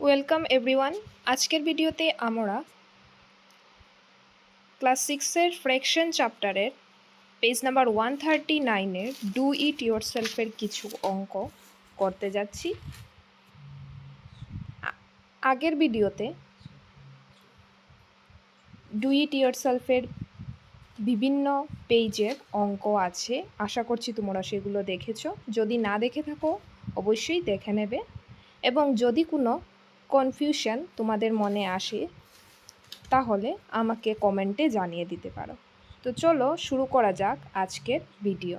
Welcome everyone. আজকের ভিডিওতে আমরা ক্লাস 6-এর ফ্র্যাকশন চ্যাপ্টারের পেজ নাম্বার 139-এর ডু ইট ইয়োরসেলফের কিছু অঙ্ক করতে যাচ্ছি। আগের ভিডিওতে ডু ইট ইয়োরসেলফের বিভিন্ন পেজের অঙ্ক আছে, আশা করছি তোমরা সেগুলো দেখেছো। যদি না দেখে থাকো অবশ্যই দেখে নেবে, এবং যদি কোনো কনফিউশন তোমাদের মনে আসে তাহলে আমাকে কমেন্টে জানিয়ে দিতে পারো। তো চলো শুরু করা যাক আজকের ভিডিও।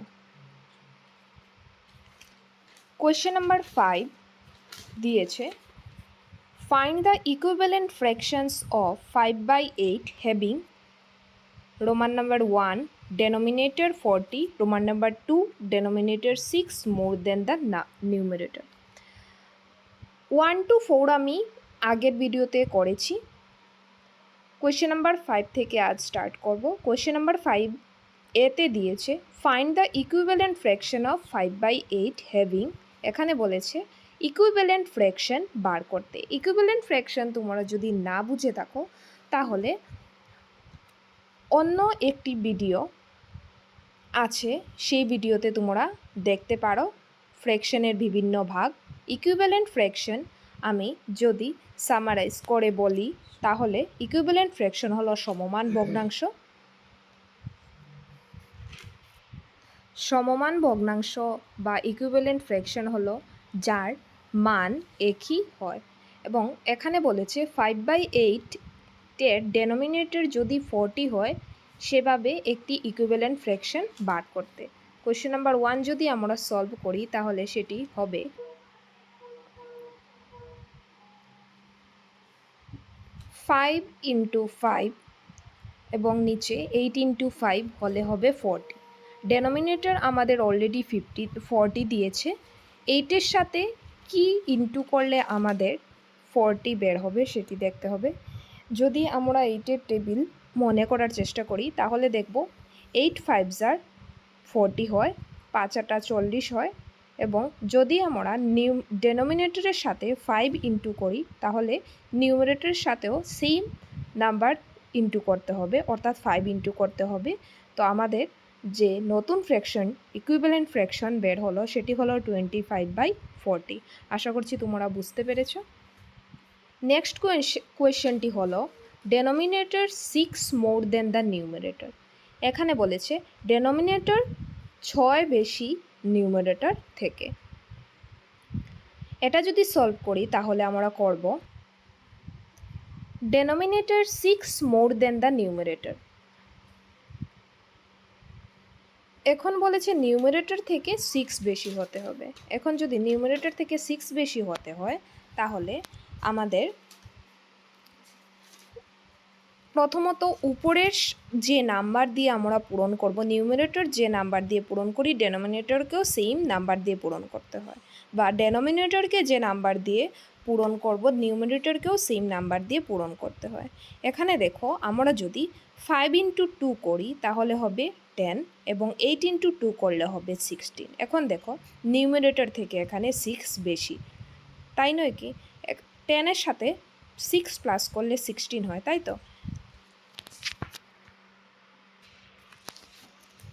কোয়েশ্চেন নাম্বার 5 দিয়েছে, find the equivalent fractions of 5/8 having roman number 1 denominator 40, roman number 2 denominator 6 more than the numerator. 1 to 4 আমি আগের ভিডিওতে করেছি। কোয়েশ্চেন নাম্বার 5 থেকে আজ স্টার্ট করব। কোয়েশ্চেন নাম্বার 5 এতে দিয়েছে find the equivalent fraction of 5/8 having. এখানে বলেছে ইকুইভ্যালেন্ট ফ্র্যাকশন বার করতে। ইকুইভ্যালেন্ট ফ্র্যাকশন তোমরা যদি না বুঝে থাকো তাহলে অন্য একটি ভিডিও আছে, সেই ভিডিওতে তোমরা দেখতে পারো ফ্র্যাকশনের বিভিন্ন ভাগ। ইকুইভ্যালেন্ট ফ্র্যাকশন আমি যদি সামারাইজ করে বলি তাহলে ইকুইভ্যালেন্ট ফ্র্যাকশন হলো সমমান ভগ্নাংশ। সমমান ভগ্নাংশ বা ইকুইভ্যালেন্ট ফ্র্যাকশন হলো যার মান একই হয়, এবং এখানে বলেছে 5/8-এর ডেনোমিনেটর যদি 40 হয় সেভাবে একটি ইকুইভ্যালেন্ট ফ্র্যাকশন বার করতে। কোয়েশ্চেন নাম্বার 1 যদি আমরা সলভ করি তাহলে সেটি হবে 5 × 5 এবং নিচে 8 × 5 হলে হবে 40। ডেনোমিনেটর আমাদের অলরেডি 40 দিয়েছে, 8-এর সাথে কি ইনটু করলে আমাদের 40 বের হবে সেটি দেখতে হবে। যদি আমরা 8-এর টেবিল মনে করার চেষ্টা করি তাহলে দেখব 8 5 40 হয়, 5 8 40 হয়, এবং যদি আমরা ডেনোমিনেটরের সাথে 5 ইনটু করি তাহলে নিউমারেটরের সাথেও সেম নাম্বার ইনটু করতে হবে, অর্থাৎ 5 ইনটু করতে হবে। তো আমাদের যে নতুন ফ্র্যাকশন ইকুইভ্যালেন্ট ফ্র্যাকশন বের হলো সেটি হলো 25/40। আশা করছি তোমরা বুঝতে পেরেছ। নেক্সট কোয়েশ্চেনটি হলো denominator 6 more than the numerator. এখানে বলেছে ডেনোমিনেটর 6 বেশি নিউমারেটর থেকে। এটা যদি সলভ করি তাহলে আমরা করব denominator 6 more than the numerator. এখন বলেছে নিউমারেটর থেকে 6 বেশি হতে হবে। এখন যদি নিউমারেটর থেকে 6 বেশি হতে হয় তাহলে আমাদের প্রথমত উপরের যে নাম্বার দিয়ে আমরা পূরণ করব, নিউমারেটর যে নাম্বার দিয়ে পূরণ করি ডেনোমিনেটরকেও সেম নাম্বার দিয়ে পূরণ করতে হয়, বা ডেনোমিনেটরকে যে নাম্বার দিয়ে পূরণ করব নিউমারেটরকেও সেম নাম্বার দিয়ে পূরণ করতে হয়। এখানে দেখো আমরা যদি 5 × 2 করি তাহলে হবে 10, এবং 8 × 2 করলে হবে 16। এখন দেখো নিউমারেটর থেকে এখানে 6 বেশি, তাই নয় কি? 10-এর সাথে 6 প্লাস করলে 16 হয়, তাই তো?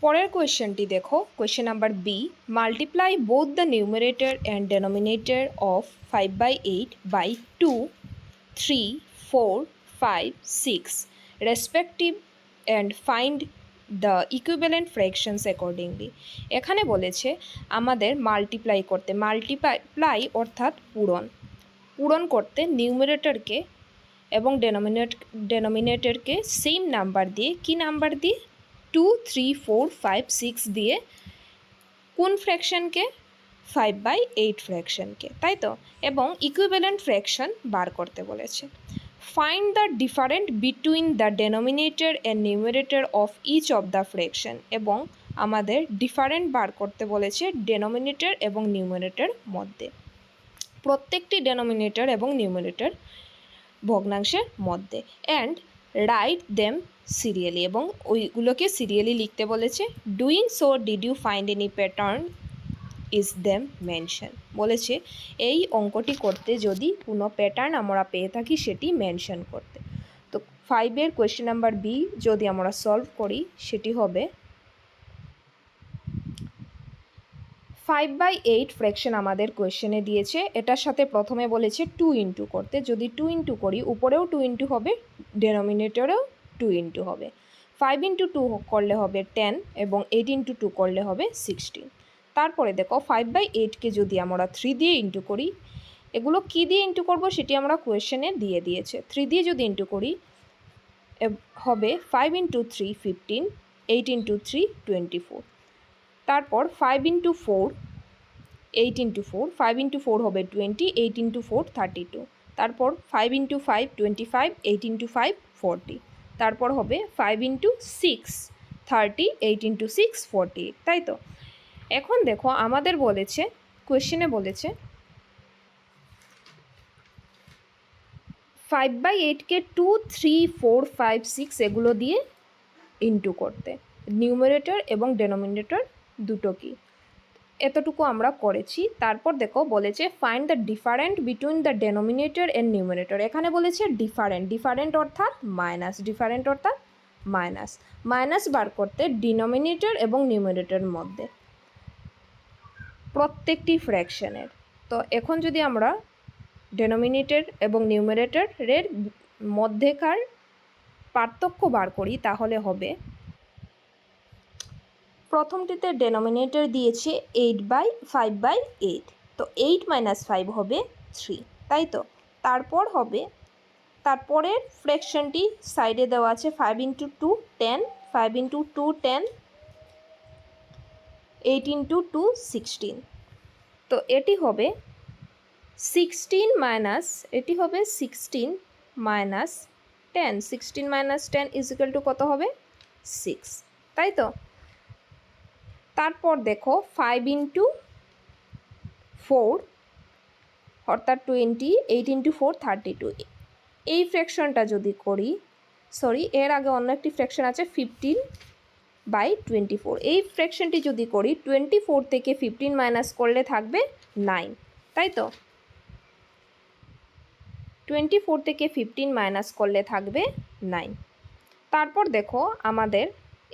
পরের কোয়েশ্চেনটি দেখো, question number B, multiply both the numerator and denominator of 5/8 by 2, 3, 4, 5, 6 respective and find the equivalent fractions accordingly. এখানে বলেছে আমাদের মাল্টিপ্লাই করতে। মাল্টিপ্লাই অর্থাৎ পূরণ করতে নিউমারেটরকে এবং ডেনোমিনেটরকে সেম নাম্বার দিয়ে, কি নাম্বার দিয়ে? 2, 3, 4, 5, 6 দিয়ে। কোন ফ্র্যাকশনকে? 5/8 ফ্র্যাকশনকে, তাই তো? এবং ইকুইভ্যালেন্ট ফ্র্যাকশন বার করতে বলেছে। Find the different between the denominator and numerator of each of the fraction, এবং আমাদের ডিফারেন্ট বার করতে বলেছে ডেনোমিনেটর এবং নিউমারেটর মধ্যে, প্রত্যেকটি ডেনোমিনেটর এবং নিউমারেটর ভগ্নাংশের মধ্যে। অ্যান্ড রাইট দেম সিরিয়ালি, এবং ওইগুলোকে সিরিয়ালি লিখতে বলেছে। Doing so did you find any pattern is them mention. বলেছে এই অঙ্কটি করতে যদি কোনো প্যাটার্ন আমরা পেয়ে থাকি সেটি মেনশন করতে। তো 5-এর কোয়েশ্চেন নাম্বার বি যদি আমরা সলভ করি সেটি হবে 5/8 ফ্র্যাকশন আমাদের কোয়েশ্চেনে দিয়েছে। এটার সাথে প্রথমে বলেছে 2 ইন্টু করতে। যদি 2 ইন্টু করি উপরেও 2 ইন্টু হবে, ডেনোমিনেটরেও 2 ইন্টু হবে। 5 ইন্টু 2 করলে হবে 10 এবং 8 ইন্টু 2 করলে হবে 16। তারপরে দেখো 5/8কে যদি আমরা 3 দিয়ে ইন্টু করি, এগুলো কী দিয়ে ইন্টু করব সেটি আমরা কোয়েশ্চেনে দিয়ে দিয়েছে। 3 দিয়ে যদি ইন্টু করি হবে 5 ইন্টু 3 15, 8 ইন্টু 3 24। তারপর 5 ইন্টু 4 8 ইন্টু 4, 5 ইন্টু 4 হবে 20, 8 ইন্টু 4 32। তারপর 5 ইন্টু 5 25, 8 ইন্টু 5 40। তারপর হবে 5 ইন্টু 6 30, 8 ইন্টু 6 48। তাই তো? এখন দেখো আমাদের বলেছে কোয়েশ্চেনে বলেছে 5/8কে 2 3 4 5 6 এগুলো দিয়ে ইন্টু করতে, নিউমারেটর এবং ডেনোমিনেটর দুটো কি। এতটুকু আমরা করেছি। তারপর দেখো বলেছে find the different between the denominator and numerator. এখানে বলেছে ডিফারেন্ট অর্থাৎ মাইনাস বার করতে ডিনোমিনেটর এবং নিউমারেটরের মধ্যে প্রত্যেকটি ফ্র্যাকশনের। তো এখন যদি আমরা ডেনোমিনেটর এবং নিউমারেটরের মধ্যেকার পার্থক্য বার করি তাহলে হবে প্রথমটিতে ডেনোমিনেটর দিয়েছে 8/5/8, তো 8 - 5 হবে 3, তাই তো? তারপর হবে তারপরের ফ্র্যাকশনটি সাইডে দেওয়া আছে 5 ইন্টু 2 10, 5 ইন্টু 2 10, 8 ইন্টু 2 16। তো এটি হবে 16 minus 10, 16 minus 10 is equal to কত হবে 6, তাই তো? তারপর দেখো 5 ইন্টু 4 অর্থাৎ 20, 8 ইন্টু 4 32। এই ফ্র্যাকশনটা যদি করি, এর আগে অন্য একটি ফ্র্যাকশন আছে 15/24। এই ফ্র্যাকশনটি যদি করি 24 থেকে 15 মাইনাস করলে থাকবে 9, তাই তো? 24 থেকে 15 মাইনাস করলে থাকবে 9। তারপর দেখো আমাদের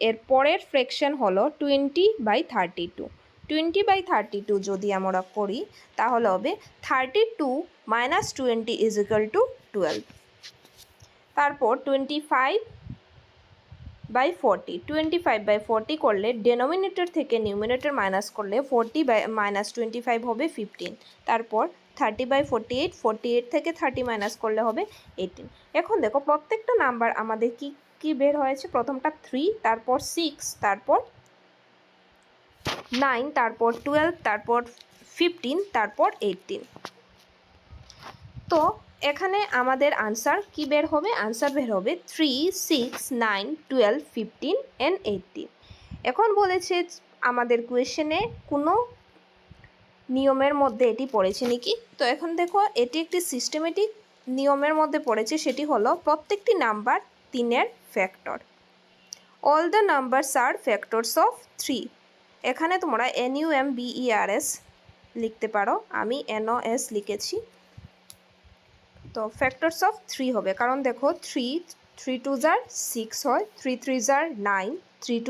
এর পরের ফ্র্যাকশন হলো 20/32। 20/32 যদি আমরা করি তাহলে হবে 32 মাইনাস 20 ইজ ইকুয়াল টু 12। তারপর 25/40, 25/40 করলে ডেনোমিনেটর থেকে নিউমিনেটর মাইনাস করলে 40/-25 হবে 15। তারপর 30/48, 48 থেকে 30 মাইনাস করলে হবে 18। এখন দেখো প্রত্যেকটা নাম্বার আমাদের কি বের হয়েছে। প্রথমটা 3, তারপর 6, তারপর 9, তারপর 12, তারপর 15, তারপর 18। তো এখানে আমাদের আনসার কি বের হবে? আনসার বের হবে 3, 6, 9, 12, 15 and 18। এখন বলেছে আমাদের কোয়েশ্চেনে কোনো নিয়মের মধ্যে এটি পড়েছে নাকি। তো এখন দেখো এটি একটি সিস্টেমেটিক নিয়মের মধ্যে পড়েছে, সেটি হলো প্রত্যেকটি নাম্বার 3-এর ফ্যাক্টর। অল দ্য নাম্বারস আর ফ্যাক্টরস অফ 3। এখানে তোমরা NUMBERS লিখতে পারো, আমি NOS লিখেছি। তো ফ্যাক্টরস অফ 3 হবে, কারণ দেখো 3 2 * 6 হয়, 3 3 * 9, 3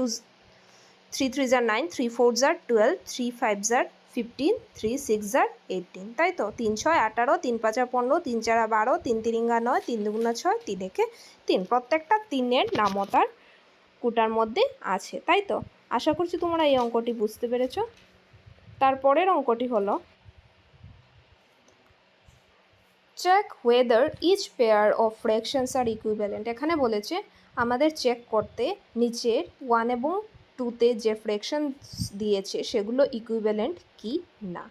3 9, 3 4 * 12, 3 5 * 15, 3 6 * 18, তাই তো? 3 6 18, 3 5 15, 3 4 12, 3 3 9, 3 2 6, 3 1 3। প্রত্যেকটা 3-এর নামও তার কোটার মধ্যে আছে, তাই তো? আশা করছি তোমরা এই অঙ্কটি বুঝতে পেরেছ। তারপরের অঙ্কটি হলো check whether each pair of fractions are equivalent. এখানে বলেছে আমাদের চেক করতে নিচের 1 এবং 2-তে যে ফ্র্যাকশন দিয়েছে সেগুলো ইকুইভ্যালেন্ট কি না।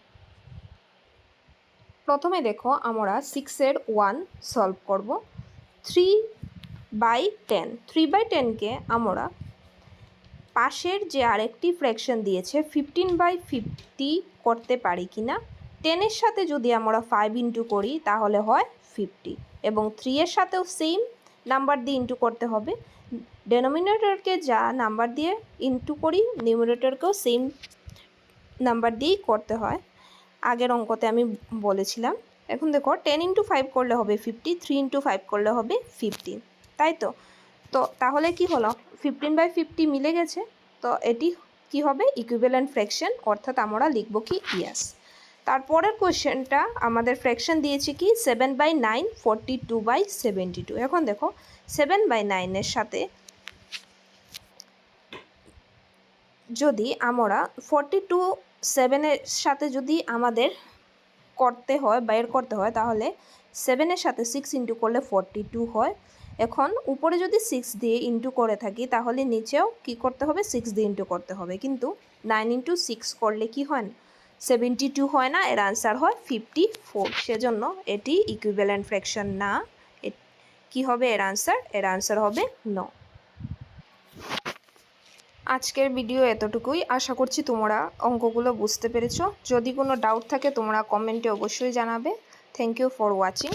প্রথমে দেখো আমরা 6-এর 1 সলভ করব। 3/10, 3/10কে আমরা পাশের যে আরেকটি ফ্র্যাকশন দিয়েছে 15/50 করতে পারি কি না। 10-এর সাথে যদি আমরা 5 ইন্টু করি তাহলে হয় 50, এবং 3-এর সাথেও সেম নাম্বার দিয়ে ইন্টু করতে হবে। ডেনোমিনেটরকে যা নাম্বার দিয়ে ইন্টু করি নিউমারেটরকেও সেম নাম্বার দিয়েই করতে হয়, আগের অঙ্কতে আমি বলেছিলাম। এখন দেখো 10 × 5 করলে হবে 50, 3 × 5 করলে হবে 15, তাই তো? তো তাহলে কি হলো, 15/50 মিলে গেছে। তো এটি কি হবে, ইকুইভ্যালেন্ট ফ্র্যাকশন, অর্থাৎ আমরা লিখব কি ইয়াস। তারপরের কোয়েশ্চেনটা আমাদের ফ্র্যাকশন দিয়েছে কি 7/9, 42/72। এখন দেখো 7/9 সাথে যদি আমরা 7 সাথে যদি আমাদের করতে হয়, বের করতে হয়, তাহলে 7 সাথে 6 ইন্টু করলে 42 হয়। এখন উপরে যদি 6 দিয়ে ইন্টু করে থাকি, তাহলে নিচেও কি করতে হবে, 6 দিয়ে ইন্টু করতে হবে। কিন্তু 9 × 6 করলে কি হয়, 72 হয় না, এর আনসার হয় 54। সেজন্য এটি ইকুইভ্যালেন্ট ফ্র্যাকশন না। কি হবে এর আনসার হবে নো। আজকের ভিডিও এতটুকুই। আশা করছি তোমরা অঙ্কগুলো বুঝতে পেরেছো। যদি কোনো ডাউট থাকে তোমরা কমেন্টে অবশ্যই জানাবে। Thank you for watching.